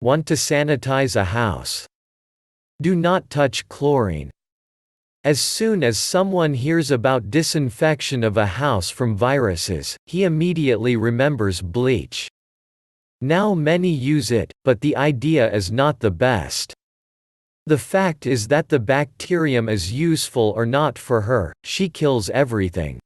Want to sanitize a house? Do not touch chlorine. As soon as someone hears about disinfection of a house from viruses, he immediately remembers bleach. Now many use it, but the idea is not the best. The fact is that the bacterium is useful or not for her, she kills everything.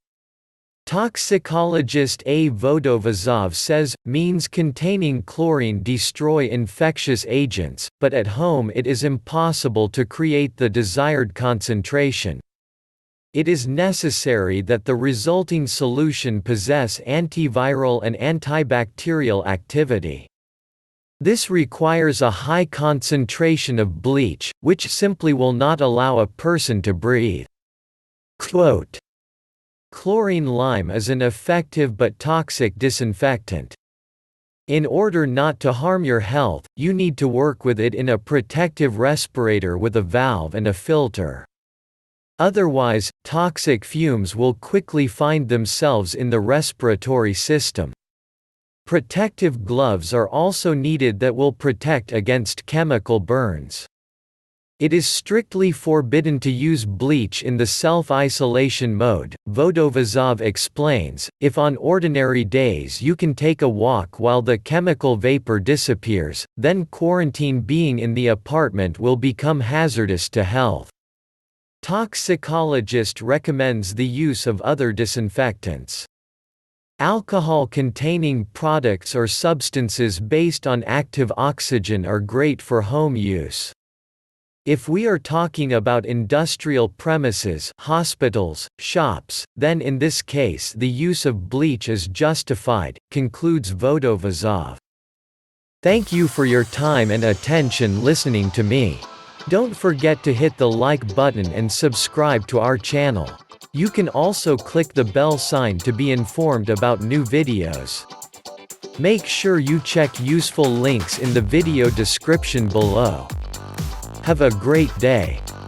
Toxicologist A. Vodovazov says, means containing chlorine destroy infectious agents, but at home it is impossible to create the desired concentration. It is necessary that the resulting solution possess antiviral and antibacterial activity. This requires a high concentration of bleach, which simply will not allow a person to breathe. Quote, chlorine lime is an effective but toxic disinfectant. In order not to harm your health, you need to work with it in a protective respirator with a valve and a filter. Otherwise, toxic fumes will quickly find themselves in the respiratory system. Protective gloves are also needed that will protect against chemical burns. It is strictly forbidden to use bleach in the self-isolation mode, Vodovazov explains. If on ordinary days you can take a walk while the chemical vapor disappears, then quarantine being in the apartment will become hazardous to health. Toxicologist recommends the use of other disinfectants. Alcohol-containing products or substances based on active oxygen are great for home use. If we are talking about industrial premises, hospitals, shops, then in this case the use of bleach is justified, concludes Vodovazov. Thank you for your time and attention listening to me. Don't forget to hit the like button and subscribe to our channel. You can also click the bell sign to be informed about new videos. Make sure you check useful links in the video description below. Have a great day.